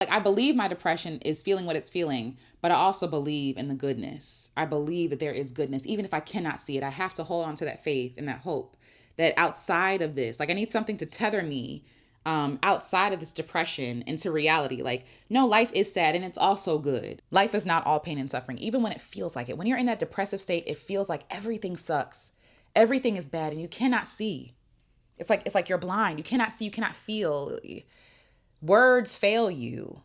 Like, I believe my depression is feeling what it's feeling, but I also believe in the goodness. I believe that there is goodness. Even if I cannot see it, I have to hold on to that faith and that hope that outside of this, like, I need something to tether me outside of this depression into reality. Like, no, life is sad and it's also good. Life is not all pain and suffering, even when it feels like it. When you're in that depressive state, it feels like everything sucks. Everything is bad and you cannot see. It's like you're blind. You cannot see, you cannot feel. Words fail you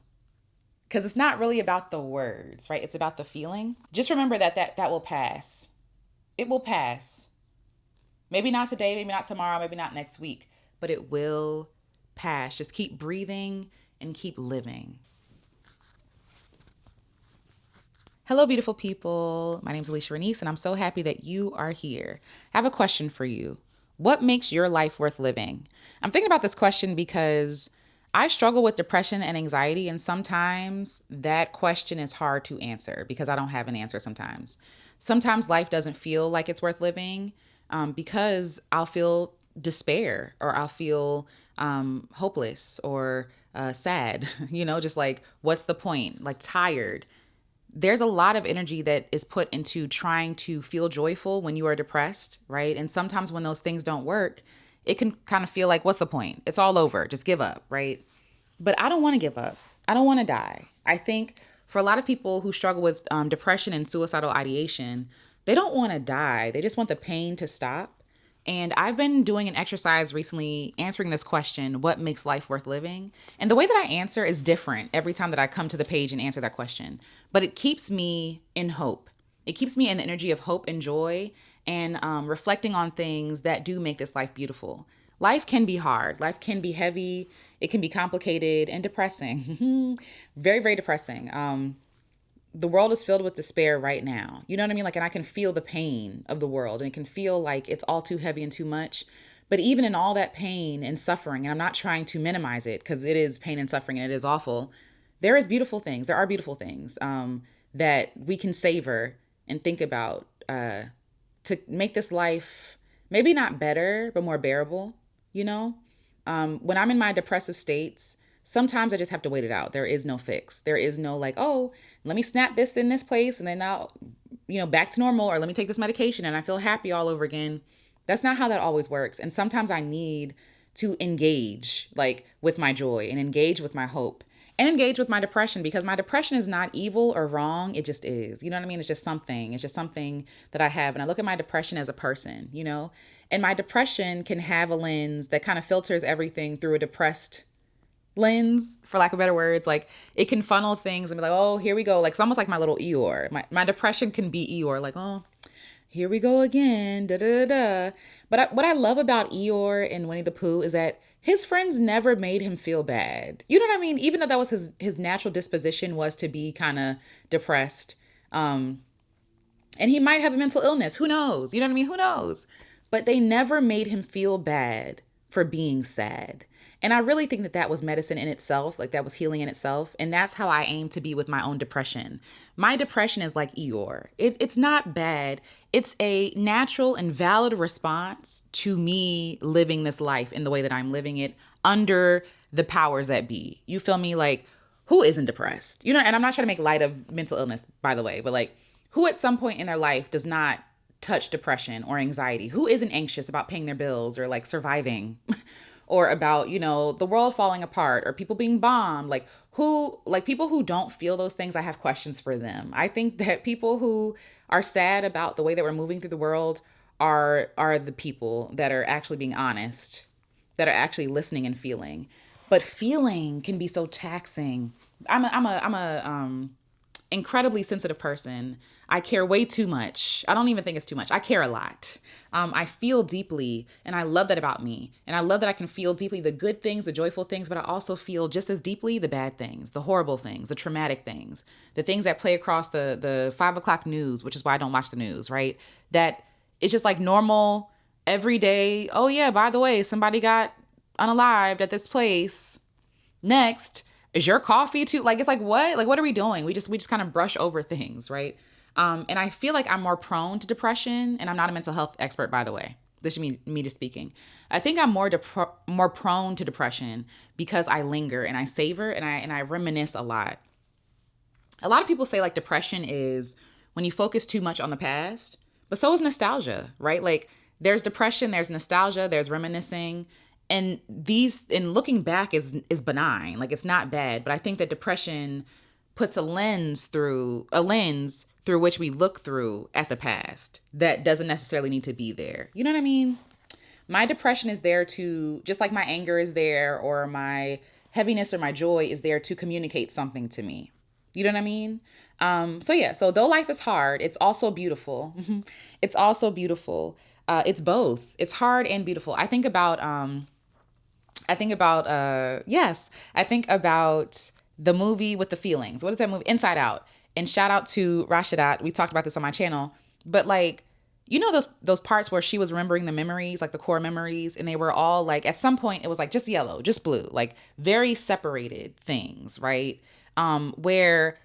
because it's not really about the words, right? It's about the feeling. Just remember that will pass. It will pass. Maybe not today, maybe not tomorrow, maybe not next week, but it will pass. Just keep breathing and keep living. Hello, beautiful people. My name is Alicia Renice, and I'm so happy that you are here. I have a question for you. What makes your life worth living? I'm thinking about this question because I struggle with depression and anxiety, and sometimes that question is hard to answer because I don't have an answer sometimes. Sometimes life doesn't feel like it's worth living because I'll feel despair or I'll feel hopeless or sad, just like, what's the point? Like, tired. There's a lot of energy that is put into trying to feel joyful when you are depressed, right? And sometimes when those things don't work, it can kind of feel like, what's the point? It's all over. Just give up, right? But I don't want to give up. I don't want to die. I think for a lot of people who struggle with depression and suicidal ideation, they don't want to die. They just want the pain to stop. And I've been doing an exercise recently answering this question, what makes life worth living? And the way that I answer is different every time that I come to the page and answer that question. But it keeps me in hope. It keeps me in the energy of hope and joy and reflecting on things that do make this life beautiful. Life can be hard. Life can be heavy. It can be complicated and depressing. Very, very depressing. The world is filled with despair right now. You know what I mean? Like, and I can feel the pain of the world and it can feel like it's all too heavy and too much. But even in all that pain and suffering, and I'm not trying to minimize it because it is pain and suffering and it is awful, there is beautiful things. There are beautiful things that we can savor and think about to make this life maybe not better, but more bearable, When I'm in my depressive states, sometimes I just have to wait it out. There is no fix. There is no like, oh, let me snap this in this place and then now, back to normal, or let me take this medication and I feel happy all over again. That's not how that always works. And sometimes I need to engage like with my joy and engage with my hope and engage with my depression because my depression is not evil or wrong. It just is. You know what I mean? It's just something. It's just something that I have. And I look at my depression as a person, and my depression can have a lens that kind of filters everything through a depressed lens, for lack of better words. Like, it can funnel things and be like, oh, here we go. Like, it's almost like my little Eeyore. My depression can be Eeyore, like, oh, here we go again, da da da. But what I love about Eeyore and Winnie the Pooh is that his friends never made him feel bad. You know what I mean? Even though that was his natural disposition was to be kind of depressed. And he might have a mental illness. Who knows? You know what I mean? Who knows? But they never made him feel bad for being sad. And I really think that was medicine in itself, like that was healing in itself. And that's how I aim to be with my own depression. My depression is like Eeyore. It's not bad. It's a natural and valid response to me living this life in the way that I'm living it under the powers that be. You feel me? Like, who isn't depressed? And I'm not trying to make light of mental illness, by the way, but like, who at some point in their life does not touch depression or anxiety? Who isn't anxious about paying their bills or like surviving? Or about, the world falling apart or people being bombed, people who don't feel those things, I have questions for them. I think that people who are sad about the way that we're moving through the world are the people that are actually being honest, that are actually listening and feeling. But feeling can be so taxing. I'm a incredibly sensitive person. I care way too much. I don't even think it's too much. I care a lot. I feel deeply, and I love that about me. And I love that I can feel deeply the good things, the joyful things, but I also feel just as deeply the bad things, the horrible things, the traumatic things, the things that play across the 5 o'clock news, which is why I don't watch the news, right? That it's just like normal, everyday, oh yeah, by the way, somebody got unalived at this place. Next, is your coffee too? Like, it's like, what? Like, what are we doing? We just kind of brush over things, right? And I feel like I'm more prone to depression, and I'm not a mental health expert, by the way. This is me just speaking. I think I'm more prone to depression because I linger and I savor and I reminisce a lot. A lot of people say like depression is when you focus too much on the past, but so is nostalgia, right? Like there's depression, there's nostalgia, there's reminiscing, and looking back is benign. Like it's not bad, but I think that depression puts a lens through which we look through at the past that doesn't necessarily need to be there. You know what I mean? My depression is there to, just like my anger is there, or my heaviness or my joy is there to communicate something to me. You know what I mean? So though life is hard, it's also beautiful. It's also beautiful. It's both. It's hard and beautiful. I think about the movie with the feelings. What is that movie? Inside Out. And shout out to Rashidat. We talked about this on my channel. But like, you know those parts where she was remembering the memories, like the core memories, and they were all like, at some point it was like just yellow, just blue, like very separated things, right? Where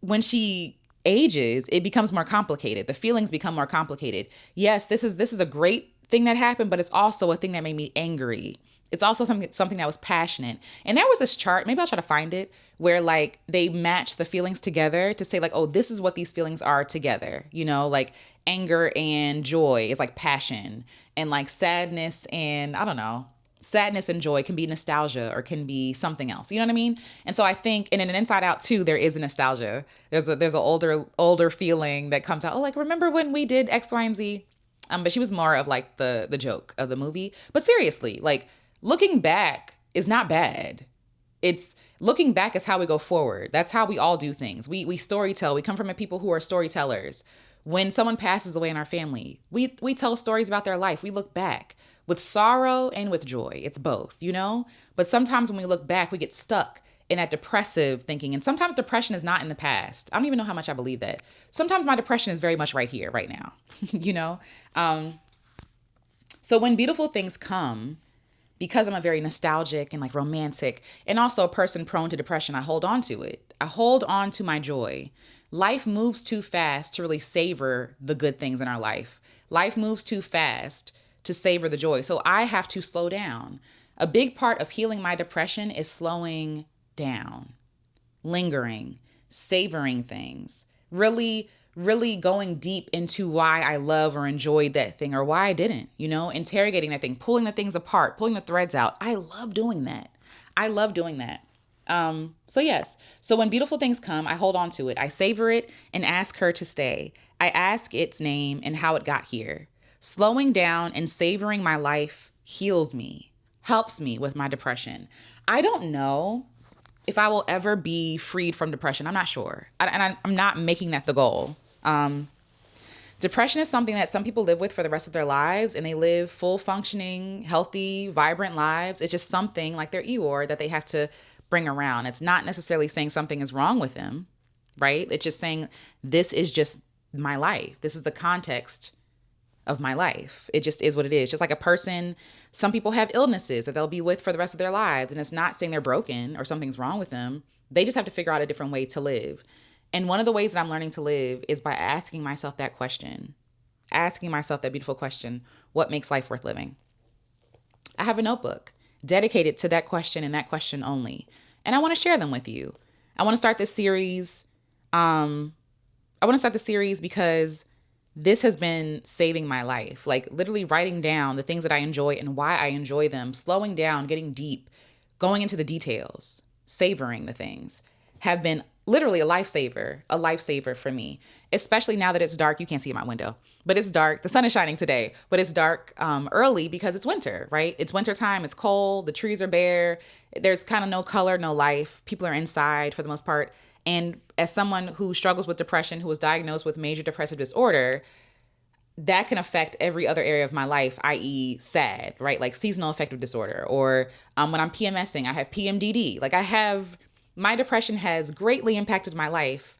when she ages, it becomes more complicated. The feelings become more complicated. Yes, this is a great thing that happened, but it's also a thing that made me angry. It's also something that was passionate. And there was this chart, maybe I'll try to find it, where like they match the feelings together to say like, oh, this is what these feelings are together. You know, like anger and joy is like passion, and like sadness and I don't know, sadness and joy can be nostalgia or can be something else. You know what I mean? And so I think, and in an Inside Out too, there is a nostalgia. There's an older feeling that comes out. Oh, like remember when we did X, Y, and Z? But she was more of like the joke of the movie. But seriously, like looking back is not bad. It's looking back is how we go forward. That's how we all do things. We storytell. We come from a people who are storytellers. When someone passes away in our family, we tell stories about their life. We look back with sorrow and with joy. It's both, you know? But sometimes when we look back, we get stuck in that depressive thinking. And sometimes depression is not in the past. I don't even know how much I believe that. Sometimes my depression is very much right here, right now, you know? So when beautiful things come, because I'm a very nostalgic and like romantic and also a person prone to depression, I hold on to it. I hold on to my joy. Life moves too fast to really savor the good things in our life. Life moves too fast to savor the joy. So I have to slow down. A big part of healing my depression is slowing down, lingering, savoring things, really going deep into why I love or enjoyed that thing or why I didn't, you know, interrogating that thing, pulling the things apart, pulling the threads out. I love doing that. So when beautiful things come, I hold on to it. I savor it and ask her to stay. I ask its name and how it got here. Slowing down and savoring my life heals me, helps me with my depression. I don't know if I will ever be freed from depression. I'm not sure. I'm not making that the goal. Depression is something that some people live with for the rest of their lives, and they live full functioning, healthy, vibrant lives. It's just something like their Eeyore that they have to bring around. It's not necessarily saying something is wrong with them, right? It's just saying this is just my life. This is the context of my life. It just is what it is. Just like a person, some people have illnesses that they'll be with for the rest of their lives. And it's not saying they're broken or something's wrong with them. They just have to figure out a different way to live. And one of the ways that I'm learning to live is by asking myself that question, asking myself that beautiful question, what makes life worth living? I have a notebook dedicated to that question and that question only. And I want to share them with you. I want to start this series. Because this has been saving my life, like literally writing down the things that I enjoy and why I enjoy them, slowing down, getting deep, going into the details, savoring the things, have been literally a lifesaver for me, especially now that it's dark. You can't see in my window, but it's dark. The sun is shining today, but it's dark early because it's winter, right? It's winter time. It's cold. The trees are bare. There's kind of no color, no life. People are inside for the most part. And as someone who struggles with depression, who was diagnosed with major depressive disorder, that can affect every other area of my life, i.e. SAD, right? Like seasonal affective disorder, or when I'm PMSing, I have PMDD. Like my depression has greatly impacted my life,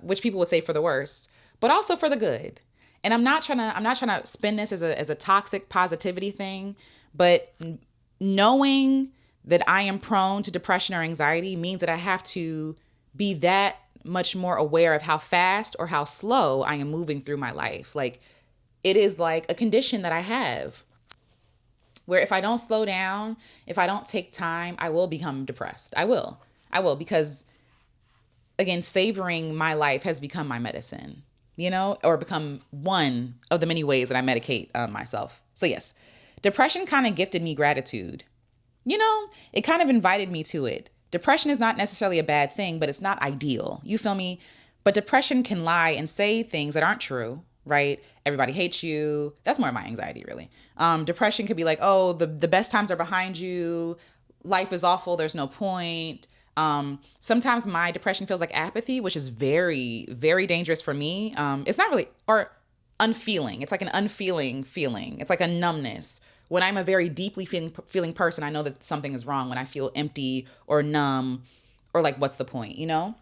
which people would say for the worse, but also for the good. And I'm not trying to spin this as a toxic positivity thing, but knowing that I am prone to depression or anxiety means that I have to be that much more aware of how fast or how slow I am moving through my life. Like It is like a condition that I have where if I don't slow down, if I don't take time, I will become depressed. I will. I will, because again, savoring my life has become my medicine, or become one of the many ways that I medicate myself. So, yes, depression kind of gifted me gratitude. It kind of invited me to it. Depression is not necessarily a bad thing, but it's not ideal. You feel me? But depression can lie and say things that aren't true, right? Everybody hates you. That's more of my anxiety, really. Depression could be like, oh, the best times are behind you. Life is awful. There's no point. Sometimes my depression feels like apathy, which is very, very dangerous for me. It's not really, or unfeeling. It's like an unfeeling feeling. It's like a numbness. When I'm a very deeply feeling person, I know that something is wrong when I feel empty or numb or like, what's the point, And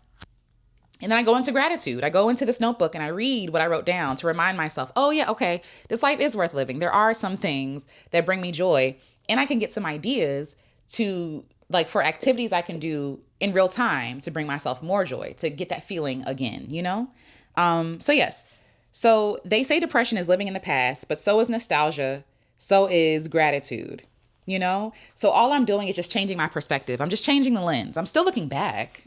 then I go into gratitude. I go into this notebook and I read what I wrote down to remind myself, oh yeah, okay, this life is worth living. There are some things that bring me joy, and I can get some ideas to like for activities I can do in real time to bring myself more joy, to get that feeling again, So yes. So they say depression is living in the past, but so is nostalgia. So is gratitude, So all I'm doing is just changing my perspective. I'm just changing the lens. I'm still looking back.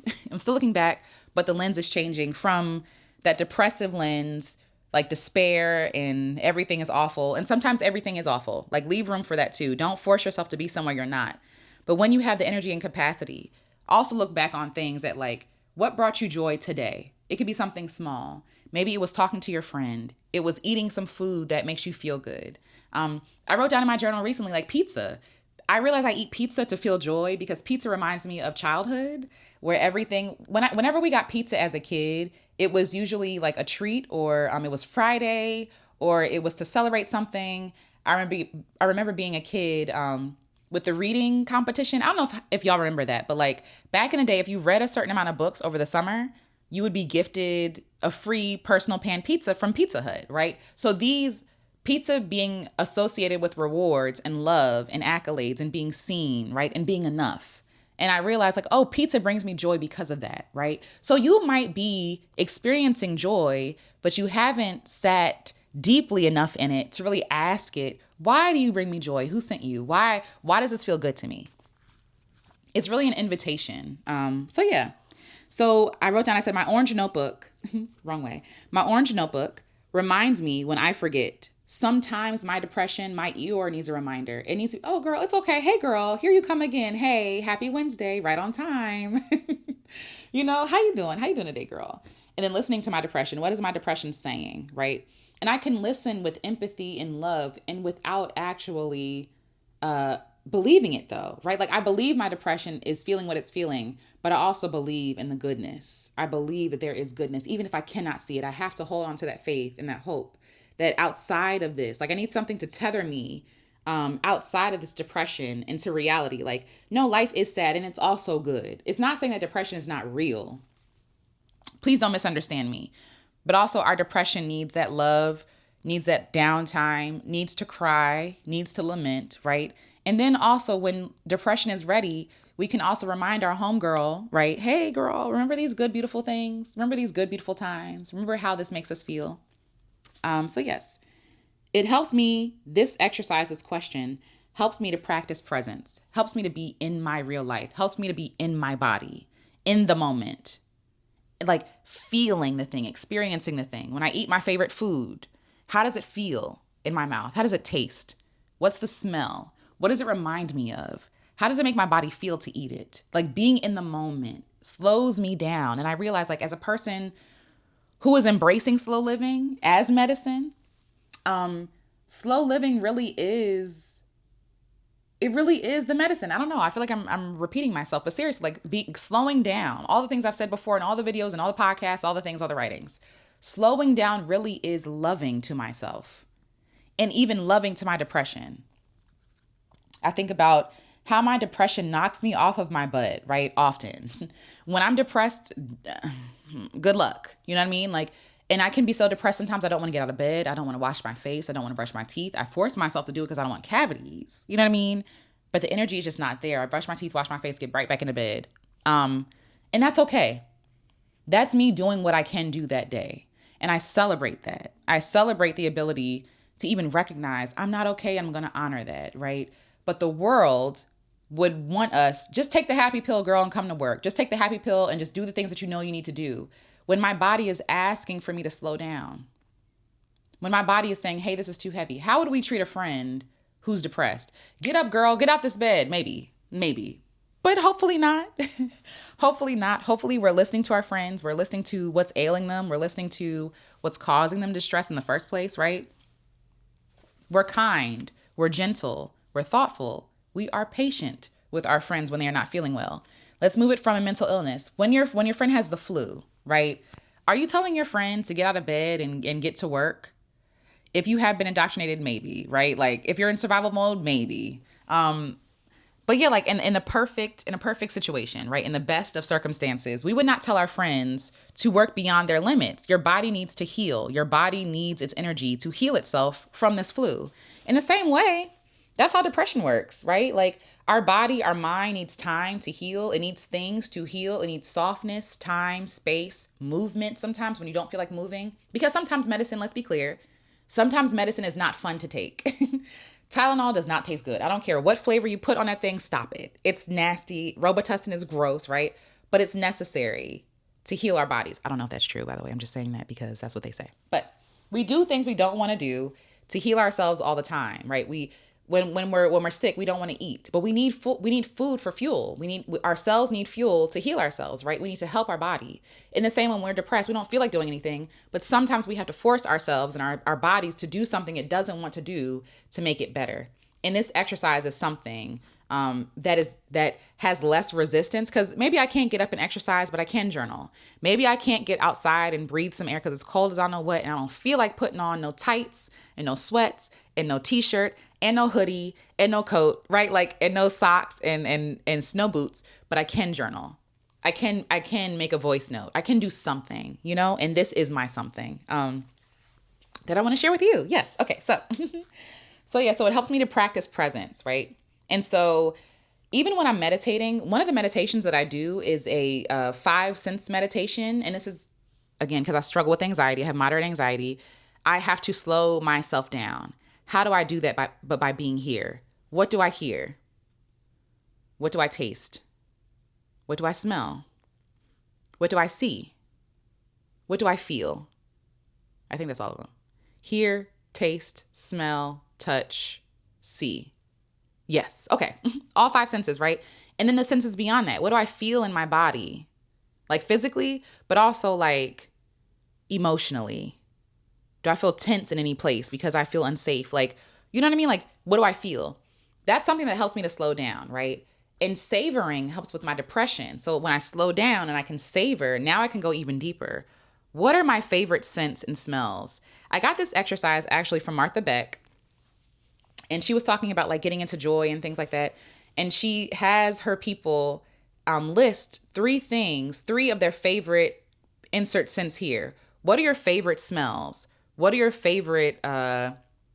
But the lens is changing from that depressive lens, like despair and everything is awful. And sometimes everything is awful. Like leave room for that too. Don't force yourself to be somewhere you're not. But when you have the energy and capacity, also look back on things that like, what brought you joy today? It could be something small. Maybe it was talking to your friend. It was eating some food that makes you feel good. I wrote down in my journal recently, like pizza. I realize I eat pizza to feel joy because pizza reminds me of childhood, where whenever we got pizza as a kid, it was usually like a treat, or it was Friday, or it was to celebrate something. I remember being a kid with the reading competition. I don't know if y'all remember that, but like back in the day, if you read a certain amount of books over the summer, you would be gifted a free personal pan pizza from Pizza Hut, right? So these pizza being associated with rewards and love and accolades and being seen, right? And being enough. And I realized like, oh, pizza brings me joy because of that, right? So you might be experiencing joy, but you haven't sat deeply enough in it to really ask it, why do you bring me joy? Who sent you? Why does this feel good to me? It's really an invitation. So yeah. So I wrote down, I said, my orange notebook, wrong way. My orange notebook reminds me when I forget. Sometimes my depression, my Eeyore needs a reminder. It needs to, oh girl, it's okay. Hey girl, here you come again. Hey, happy Wednesday, right on time. How you doing? How you doing today, girl? And then listening to my depression. What is my depression saying, right? And I can listen with empathy and love and without actually believing it though, right? Like I believe my depression is feeling what it's feeling, but I also believe in the goodness. I believe that there is goodness. Even if I cannot see it, I have to hold on to that faith and that hope that outside of this, like I need something to tether me outside of this depression into reality. Like, no, life is sad and it's also good. It's not saying that depression is not real. Please don't misunderstand me. But also our depression needs that love, needs that downtime, needs to cry, needs to lament, right? And then also when depression is ready, we can also remind our homegirl, right? Hey girl, remember these good, beautiful things? Remember these good, beautiful times? Remember how this makes us feel? So yes, it helps me, this exercise, this question, helps me to practice presence, helps me to be in my real life, helps me to be in my body, in the moment, like feeling the thing, experiencing the thing. When I eat my favorite food, how does it feel in my mouth? How does it taste? What's the smell? What does it remind me of? How does it make my body feel to eat it? Like being in the moment slows me down. And I realize like as a person who is embracing slow living as medicine, slow living really is the medicine. I don't know. I feel like I'm repeating myself, but seriously, like slowing down, all the things I've said before in all the videos and all the podcasts, all the things, all the writings, slowing down really is loving to myself and even loving to my depression. I think about how my depression knocks me off of my butt, right? Often when I'm depressed, good luck. You know what I mean? Like, and I can be so depressed sometimes I don't want to get out of bed. I don't want to wash my face. I don't want to brush my teeth. I force myself to do it because I don't want cavities. You know what I mean? But the energy is just not there. I brush my teeth, wash my face, get right back into bed. And that's okay. That's me doing what I can do that day. And I celebrate that. I celebrate the ability to even recognize I'm not okay. I'm going to honor that, right? But the world would want us just take the happy pill, girl, and come to work. Just take the happy pill and just do the things that you know you need to do. When my body is asking for me to slow down, when my body is saying, hey, this is too heavy, how would we treat a friend who's depressed? Get up, girl, get out this bed. Maybe. But hopefully not. Hopefully not. Hopefully we're listening to our friends. We're listening to what's ailing them. We're listening to what's causing them distress in the first place, right? We're kind. We're gentle. We're thoughtful. We are patient with our friends when they are not feeling well. Let's move it from a mental illness. When your friend has the flu, right? Are you telling your friend to get out of bed and get to work? If you have been indoctrinated, maybe, right? Like if you're in survival mode, maybe. But yeah, like in a perfect situation, right? In the best of circumstances, we would not tell our friends to work beyond their limits. Your body needs to heal. Your body needs its energy to heal itself from this flu. In the same way, that's how depression works, right? Like our body, our mind needs time to heal. It needs things to heal. It needs softness, time, space, movement sometimes when you don't feel like moving. Because sometimes medicine, let's be clear, sometimes medicine is not fun to take. Tylenol does not taste good. I don't care what flavor you put on that thing, stop it. It's nasty. Robitussin is gross, right? But it's necessary to heal our bodies. I don't know if that's true, by the way. I'm just saying that because that's what they say. But we do things we don't want to do to heal ourselves all the time, right? When we're sick, we don't want to eat, but we need food for fuel. Our cells need fuel to heal ourselves, right? We need to help our body. In the same, when we're depressed, we don't feel like doing anything, but sometimes we have to force ourselves and our bodies to do something it doesn't want to do to make it better. And this exercise is something that has less resistance, because maybe I can't get up and exercise, but I can journal. Maybe I can't get outside and breathe some air because it's cold as I don't know what, and I don't feel like putting on no tights and no sweats and no t-shirt and no hoodie and no coat, right? Like, and no socks and snow boots, but I can journal. I can make a voice note. I can do something, and this is my something that I want to share with you. Yes. Okay. So so it helps me to practice presence, right? And so even when I'm meditating, one of the meditations that I do is a 5 sense meditation. And this is, again, because I struggle with anxiety. I have moderate anxiety. I have to slow myself down. How do I do that? By being here. What do I hear? What do I taste? What do I smell? What do I see? What do I feel? I think that's all of them. Hear, taste, smell, touch, see. Yes. Okay. All 5 senses, right? And then the senses beyond that. What do I feel in my body? Like physically, but also like emotionally. Do I feel tense in any place because I feel unsafe? Like, you know what I mean? Like, what do I feel? That's something that helps me to slow down, right? And savoring helps with my depression. So when I slow down and I can savor, now I can go even deeper. What are my favorite scents and smells? I got this exercise actually from Martha Beck. And she was talking about like getting into joy and things like that. And she has her people list 3 of their favorite, insert scents here. What are your favorite smells? What are your favorite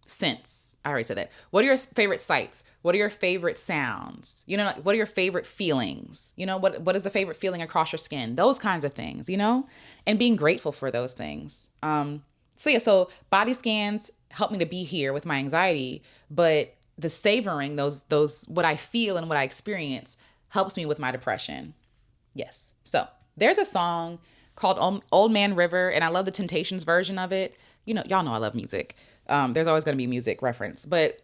scents? I already said that. What are your favorite sights? What are your favorite sounds? What are your favorite feelings? What is the favorite feeling across your skin? Those kinds of things, and being grateful for those things. So body scans help me to be here with my anxiety, but the savoring, those what I feel and what I experience helps me with my depression. Yes. So there's a song called Old Man River, and I love the Temptations version of it. Y'all know I love music. There's always going to be a music reference, but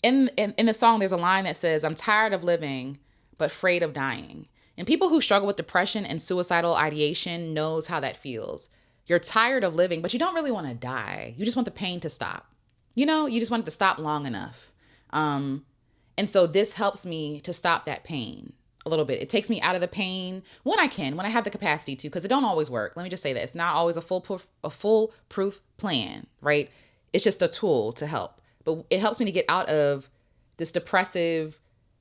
in the song, there's a line that says, I'm tired of living, but afraid of dying. And people who struggle with depression and suicidal ideation knows how that feels. You're tired of living, but you don't really want to die. You just want the pain to stop. You just want it to stop long enough. And so this helps me to stop that pain a little bit. It takes me out of the pain when I have the capacity to, because it don't always work. Let me just say that it's not always a foolproof plan, right? It's just a tool to help. But it helps me to get out of this depressive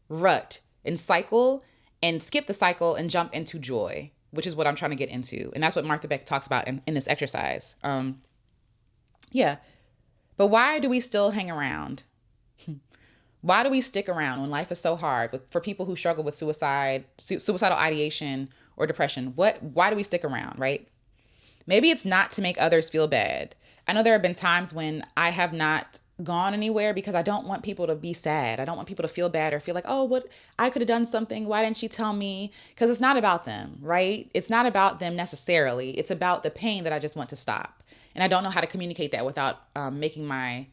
rut and cycle and skip the cycle and jump into joy, which is what I'm trying to get into. And that's what Martha Beck talks about in this exercise. Yeah. But why do we still hang around? Why do we stick around when life is so hard for people who struggle with suicidal ideation or depression? Why do we stick around, right? Maybe it's not to make others feel bad. I know there have been times when I have not gone anywhere because I don't want people to be sad. I don't want people to feel bad or feel like, oh, what, I could have done something. Why didn't she tell me? Because it's not about them, right? It's not about them necessarily. It's about the pain that I just want to stop. And I don't know how to communicate that without making my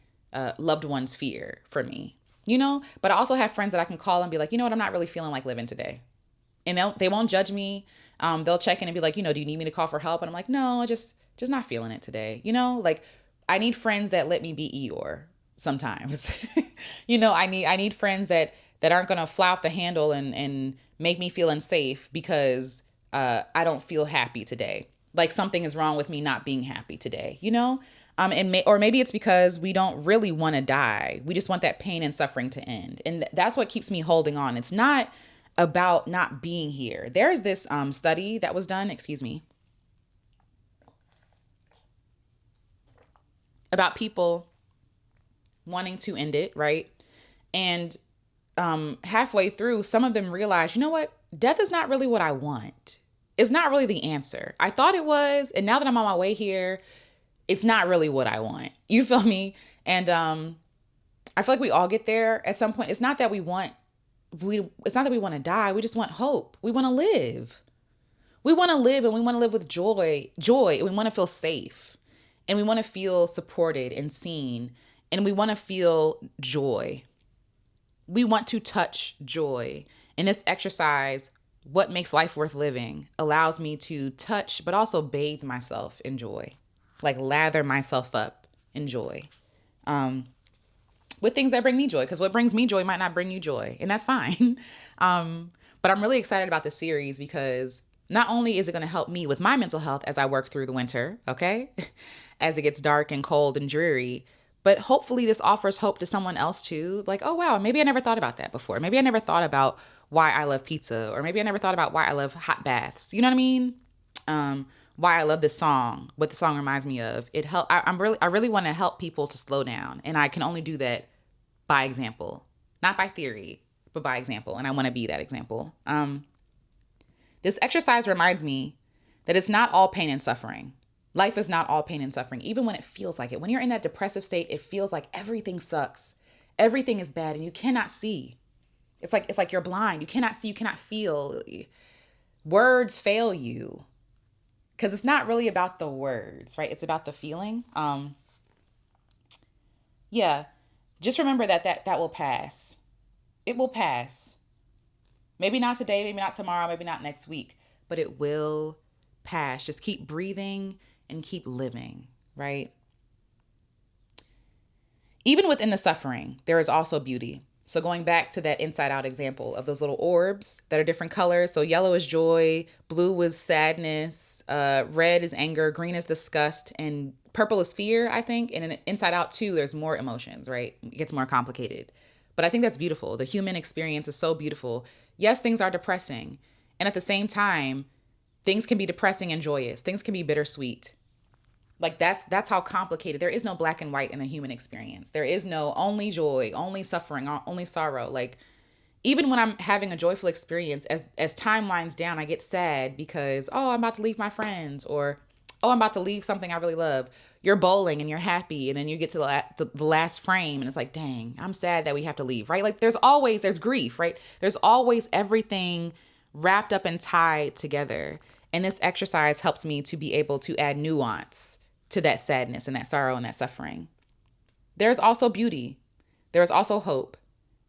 loved ones fear for me, But I also have friends that I can call and be like, you know what, I'm not really feeling like living today. And they won't judge me. They'll check in and be like, do you need me to call for help? And I'm like, no, I just not feeling it today. Like I need friends that let me be Eeyore sometimes. I need friends that aren't going to fly off the handle and make me feel unsafe because I don't feel happy today. Like something is wrong with me not being happy today, or maybe it's because we don't really want to die. We just want that pain and suffering to end. And that's what keeps me holding on. It's not about not being here. There's this study that was done, about people wanting to end it, right? And halfway through, some of them realized, you know what? Death is not really what I want. It's not really the answer. I thought it was, and now that I'm on my way here, it's not really what I want. You feel me? And I feel like we all get there at some point. It's not that we want to die. We just want hope. We want to live. We want to live, and we want to live with joy, and we want to feel safe, and we want to feel supported and seen, and we want to feel joy. We want to touch joy. In this exercise, what makes life worth living allows me to touch, but also bathe myself in joy, like lather myself up in joy. With things that bring me joy, because what brings me joy might not bring you joy, and that's fine. But I'm really excited about this series because not only is it going to help me with my mental health as I work through the winter, okay, as it gets dark and cold and dreary, but hopefully this offers hope to someone else too. Like, oh, wow, maybe I never thought about that before. Maybe I never thought about why I love pizza, or maybe I never thought about why I love hot baths. You know what I mean? Why I love this song, what the song reminds me of. I really want to help people to slow down, and I can only do that by example, not by theory, but by example. And I want to be that example. This exercise reminds me that it's not all pain and suffering. Life is not all pain and suffering, even when it feels like it. When you're in that depressive state, it feels like everything sucks. Everything is bad, and you cannot see. It's like you're blind. You cannot see, you cannot feel. Words fail you. Because it's not really about the words, right? It's about the feeling. Yeah. Just remember that will pass. It will pass. Maybe not today, maybe not tomorrow, maybe not next week, but it will pass. Just keep breathing and keep living, right? Even within the suffering, there is also beauty. So going back to that inside out example of those little orbs that are different colors. So yellow is joy, blue is sadness, red is anger, green is disgust, and purple is fear, I think. And then inside out too, there's more emotions, right? It gets more complicated. But I think that's beautiful. The human experience is so beautiful. Yes, things are depressing. And at the same time, things can be depressing and joyous. Things can be bittersweet. Like that's how complicated. There is no black and white in the human experience. There is no only joy, only suffering, only sorrow. Like even when I'm having a joyful experience, as time winds down, I get sad because, oh, I'm about to leave my friends, or, oh, I'm about to leave something I really love. You're bowling and you're happy, and then you get to the last frame and it's like, dang, I'm sad that we have to leave, right? Like there's grief, right? There's always everything wrapped up and tied together. And this exercise helps me to be able to add nuance to that sadness and that sorrow and that suffering. There's also beauty. There is also hope.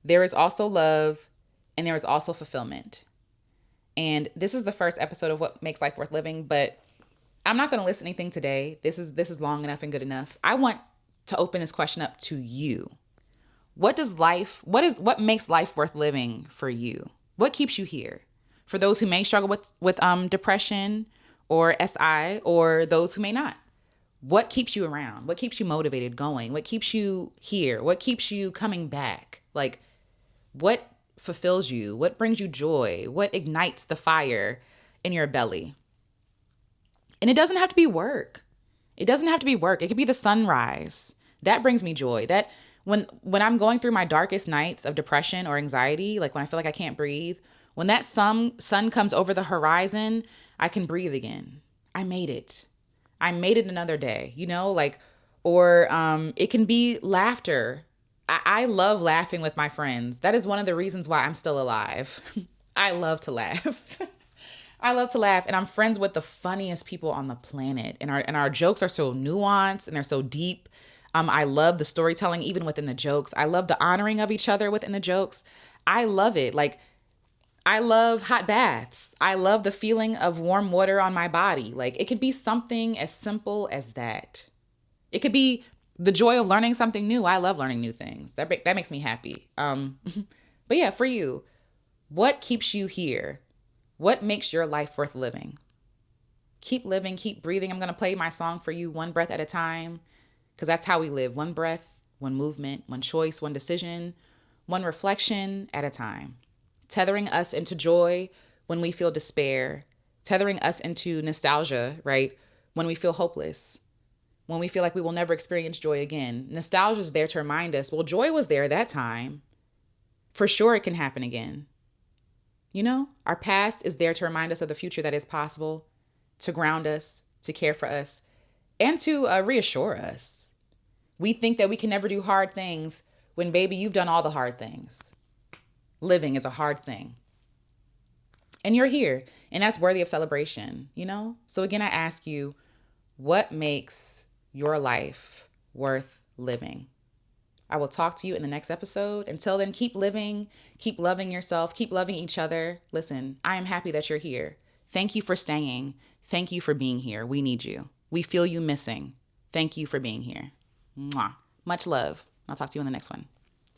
There is also love, and there is also fulfillment. And this is the first episode of What Makes Life Worth Living, but I'm not going to list anything today. This is long enough and good enough. I want to open this question up to you. What makes life worth living for you? What keeps you here? For those who may struggle with depression or SI, or those who may not. What keeps you around? What keeps you motivated, going? What keeps you here? What keeps you coming back? Like, what fulfills you? What brings you joy? What ignites the fire in your belly? And it doesn't have to be work. It doesn't have to be work. It could be the sunrise. That brings me joy. That when I'm going through my darkest nights of depression or anxiety, like when I feel like I can't breathe, when that sun comes over the horizon, I can breathe again. I made it. I made it another day, like Or it can be laughter. I love laughing with my friends. That is one of the reasons why I'm still alive. I love to laugh. I love to laugh, and I'm friends with the funniest people on the planet. And our jokes are so nuanced and they're so deep. I love the storytelling even within the jokes. I love the honoring of each other within the jokes. I love it. Like, I love hot baths. I love the feeling of warm water on my body. Like, it could be something as simple as that. It could be the joy of learning something new. I love learning new things. That makes me happy. But yeah, for you, what keeps you here? What makes your life worth living? Keep living, keep breathing. I'm going to play my song for you one breath at a time, because that's how we live. One breath, one movement, one choice, one decision, one reflection at a time. Tethering us into joy when we feel despair, tethering us into nostalgia, right? When we feel hopeless, when we feel like we will never experience joy again. Nostalgia is there to remind us, well, joy was there that time. For sure, it can happen again. You know, our past is there to remind us of the future that is possible, to ground us, to care for us, and to reassure us. We think that we can never do hard things when, baby, you've done all the hard things. Living is a hard thing. And you're here, and that's worthy of celebration, you know? So again, I ask you, what makes your life worth living? I will talk to you in the next episode. Until then, keep living, keep loving yourself, keep loving each other. Listen, I am happy that you're here. Thank you for staying. Thank you for being here. We need you. We feel you missing. Thank you for being here. Mwah. Much love. I'll talk to you in the next one.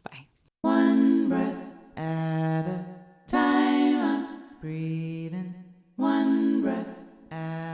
Bye. One breath at a time, I'm breathing. One breath at